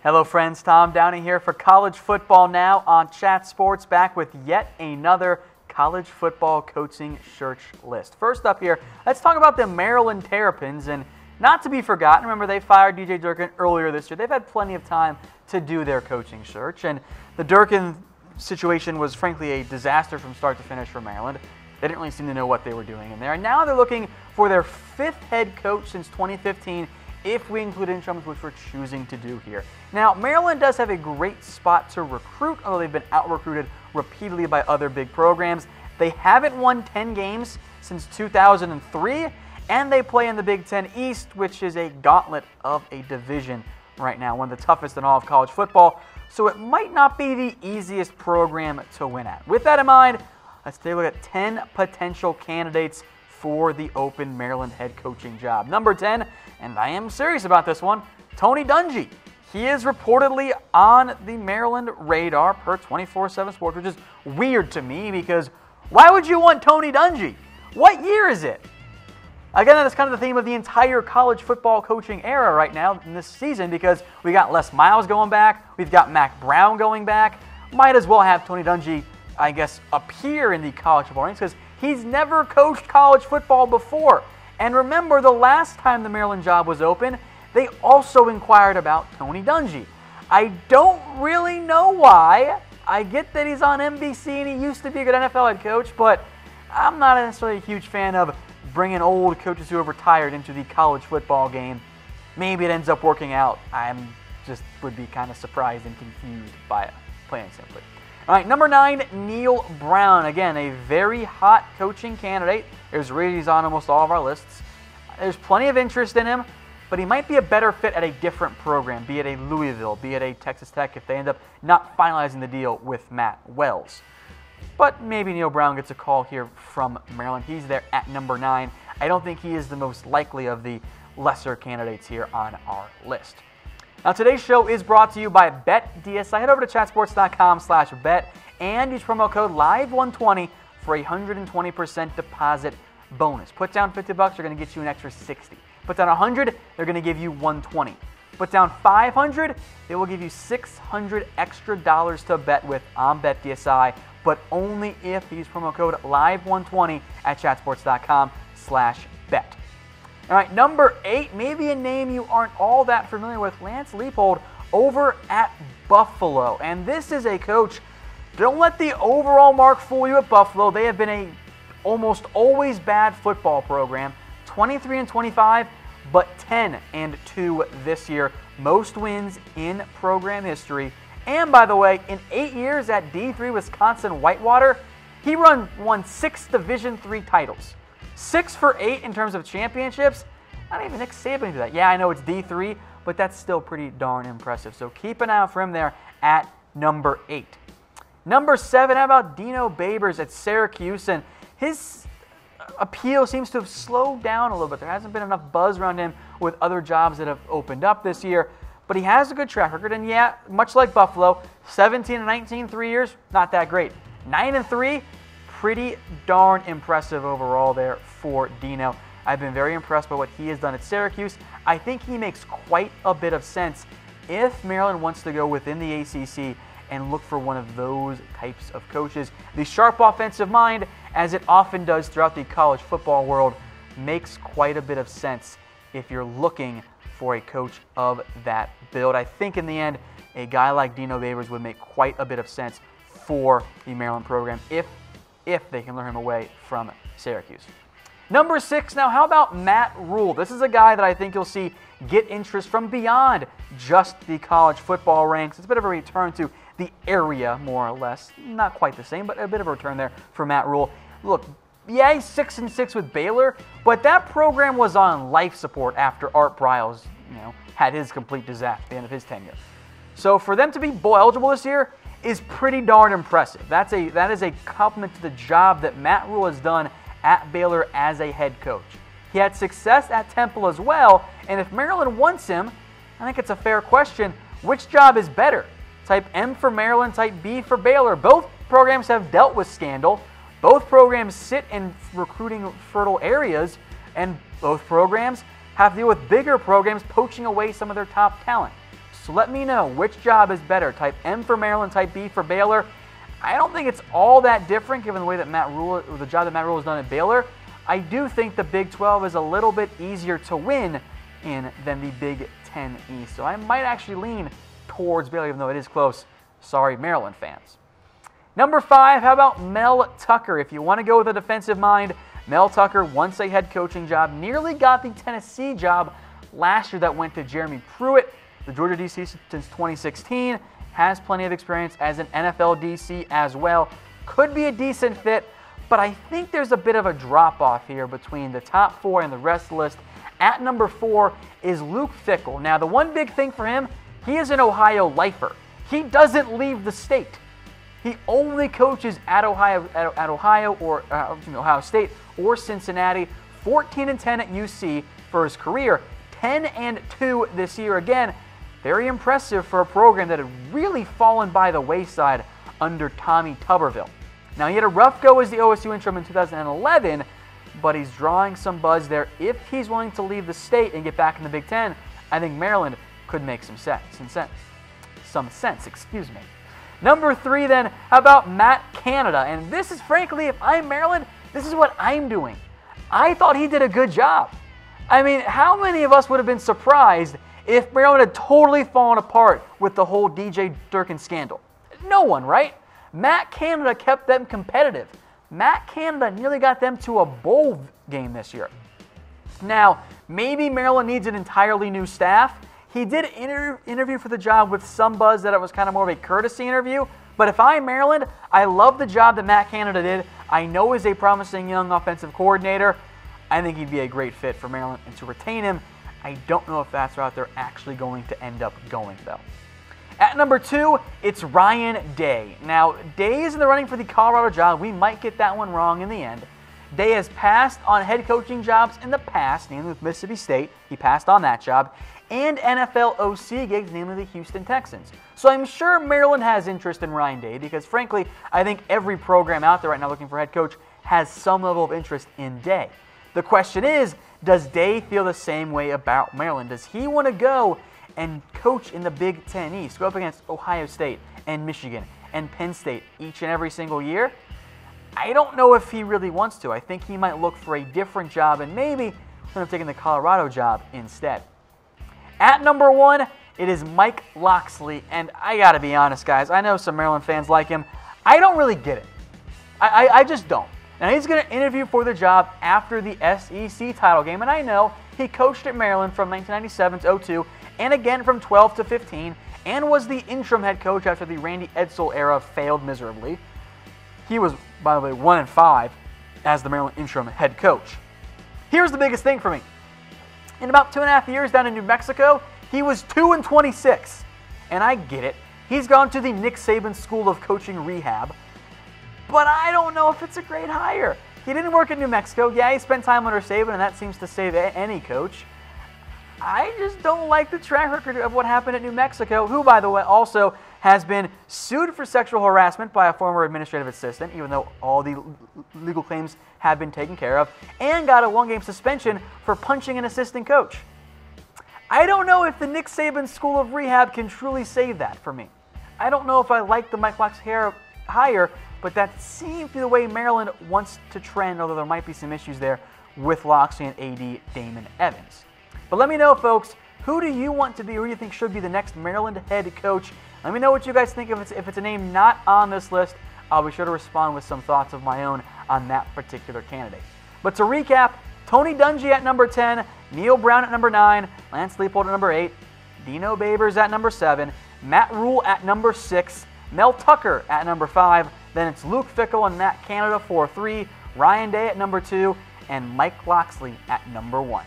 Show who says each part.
Speaker 1: Hello friends, Tom Downey here for College Football Now on Chat Sports, back with yet another college football coaching search list. First up here, let's talk about the Maryland Terrapins, and not to be forgotten, remember they fired DJ Durkin earlier this year. They've had plenty of time to do their coaching search, and the Durkin situation was frankly a disaster from start to finish for Maryland. They didn't really seem to know what they were doing in there, and now they're looking for their fifth head coach since 2015, if we include interims, which we're choosing to do here. Now, Maryland does have a great spot to recruit, although they've been out-recruited repeatedly by other big programs. They haven't won 10 games since 2003, and they play in the Big Ten East, which is a gauntlet of a division right now, one of the toughest in all of college football, so it might not be the easiest program to win at. With that in mind, let's take a look at 10 potential candidates for the open Maryland head coaching job. Number 10, and I am serious about this one, Tony Dungy. He is reportedly on the Maryland radar per 24/7 Sports, which is weird to me because why would you want Tony Dungy? What year is it? Again, that's kind of the theme of the entire college football coaching era right now in this season because we got Les Miles going back, we've got Mack Brown going back. Might as well have Tony Dungy, I guess, appear in the college football ranks because he's never coached college football before. And remember, the last time the Maryland job was open, they also inquired about Tony Dungy. I don't really know why. I get that he's on NBC and he used to be a good NFL head coach, but I'm not necessarily a huge fan of bringing old coaches who have retired into the college football game. Maybe it ends up working out. Would be kind of surprised and confused by it, plain and simply. All right, number 9, Neal Brown. Again, a very hot coaching candidate. There's reasons on almost all of our lists. There's plenty of interest in him, but he might be a better fit at a different program, be it a Louisville, be it a Texas Tech, if they end up not finalizing the deal with Matt Wells. But maybe Neal Brown gets a call here from Maryland. He's there at number 9. I don't think he is the most likely of the lesser candidates here on our list. Now, today's show is brought to you by BetDSI. Head over to chatsports.com/bet and use promo code LIVE120 for a 120% deposit bonus. Put down $50, they're going to get you an extra $60. Put down $100, they're going to give you $120. Put down $500, they will give you $600 extra to bet with on BetDSI, but only if you use promo code LIVE120 at chatsports.com/bet. All right, number 8, maybe a name you aren't all that familiar with, Lance Leipold over at Buffalo. And this is a coach, don't let the overall mark fool you at Buffalo. They have been a almost always bad football program, 23-25, but 10-2 this year. Most wins in program history. And by the way, in 8 years at D3 Wisconsin Whitewater, he won 6 Division III titles. 6 for 8 in terms of championships. Not even Nick Saban can do that. Yeah, I know it's D3, but that's still pretty darn impressive. So keep an eye out for him there at number 8. Number 7, how about Dino Babers at Syracuse? And his appeal seems to have slowed down a little bit. There hasn't been enough buzz around him with other jobs that have opened up this year. But he has a good track record. And yeah, much like Buffalo, 17-19, 3 years, not that great. 9-3, pretty darn impressive overall there for Dino. I've been very impressed by what he has done at Syracuse. I think he makes quite a bit of sense if Maryland wants to go within the ACC and look for one of those types of coaches. The sharp offensive mind, as it often does throughout the college football world, makes quite a bit of sense if you're looking for a coach of that build. I think in the end, a guy like Dino Babers would make quite a bit of sense for the Maryland program if they can lure him away from Syracuse. Number 6, now how about Matt Rhule? This is a guy that I think you'll see get interest from beyond just the college football ranks. It's a bit of a return to the area, more or less. Not quite the same, but a bit of a return there for Matt Rhule. Look, yeah, he's 6-6 with Baylor, but that program was on life support after Art Briles, had his complete disaster at the end of his tenure. So for them to be bowl eligible this year is pretty darn impressive. That is a compliment to the job that Matt Rhule has done at Baylor as a head coach. He had success at Temple as well, and if Maryland wants him, I think it's a fair question, which job is better? Type M for Maryland, type B for Baylor. Both programs have dealt with scandal. Both programs sit in recruiting fertile areas, and both programs have to deal with bigger programs poaching away some of their top talent. So let me know which job is better, type M for Maryland, type B for Baylor. I don't think it's all that different given the way that Matt Rhule, or the job that Matt Rhule has done at Baylor. I do think the Big 12 is a little bit easier to win in than the Big 10 East. So I might actually lean towards Baylor, even though it is close. Sorry, Maryland fans. Number 5, how about Mel Tucker? If you want to go with a defensive mind, Mel Tucker, once a head coaching job, nearly got the Tennessee job last year that went to Jeremy Pruitt. The Georgia DC since 2016, has plenty of experience as an NFL DC as well. Could be a decent fit, but I think there's a bit of a drop-off here between the top 4 and the rest of the list. At number 4 is Luke Fickell. Now, the one big thing for him, he is an Ohio lifer. He doesn't leave the state. He only coaches at Ohio State or Cincinnati. 14-10 at UC for his career. 10-2 this year. Again, very impressive for a program that had really fallen by the wayside under Tommy Tuberville. Now, he had a rough go as the OSU interim in 2011, but he's drawing some buzz there. If he's willing to leave the state and get back in the Big Ten, I think Maryland could make some sense. Number 3 then, how about Matt Canada? And this is, frankly, if I'm Maryland, this is what I'm doing. I thought he did a good job. I mean, how many of us would have been surprised if Maryland had totally fallen apart with the whole DJ Durkin scandal? No one, right? Matt Canada kept them competitive. Matt Canada nearly got them to a bowl game this year. Now, maybe Maryland needs an entirely new staff. He did interview for the job with some buzz that it was kind of more of a courtesy interview. But if I'm Maryland, I love the job that Matt Canada did. I know he's a promising young offensive coordinator. I think he'd be a great fit for Maryland, and to retain him, I don't know if that's the route they're actually going to end up going, though. At number 2, it's Ryan Day. Now, Day is in the running for the Colorado job. We might get that one wrong in the end. Day has passed on head coaching jobs in the past, namely with Mississippi State. He passed on that job. And NFL OC gigs, namely the Houston Texans. So I'm sure Maryland has interest in Ryan Day because, frankly, I think every program out there right now looking for a head coach has some level of interest in Day. The question is, does Day feel the same way about Maryland? Does he want to go and coach in the Big 10 East, go up against Ohio State and Michigan and Penn State each and every single year? I don't know if he really wants to. I think he might look for a different job and maybe end up taking the Colorado job instead. At number 1, it is Mike Locksley, and I gotta be honest, guys, I know some Maryland fans like him. I don't really get it. I just don't. Now, he's going to interview for the job after the SEC title game, and I know he coached at Maryland from 1997 to 02, and again from 12 to 15, and was the interim head coach after the Randy Edsall era failed miserably. He was, by the way, 1-5 as the Maryland interim head coach. Here's the biggest thing for me. In about 2.5 years down in New Mexico, he was 2-26. And I get it. He's gone to the Nick Saban School of Coaching rehab. But I don't know if it's a great hire. He didn't work at New Mexico. Yeah, he spent time under Saban, and that seems to save any coach. I just don't like the track record of what happened at New Mexico, who, by the way, also has been sued for sexual harassment by a former administrative assistant, even though all the legal claims have been taken care of, and got a 1-game suspension for punching an assistant coach. I don't know if the Nick Saban School of Rehab can truly save that for me. I don't know if I like the Mike Locksley hire, but that seems to be the way Maryland wants to trend, although there might be some issues there with Locksley and AD Damon Evans. But let me know, folks, who do you want to be, or who do you think should be the next Maryland head coach? Let me know what you guys think. If it's a name not on this list, I'll be sure to respond with some thoughts of my own on that particular candidate. But to recap, Tony Dungy at number 10, Neil Brown at number 9, Lance Leipold at number 8, Dino Babers at number 7, Matt Rhule at number 6, Mel Tucker at number 5, then it's Luke Fickell and Matt Canada for 3, Ryan Day at number 2, and Mike Locksley at number 1.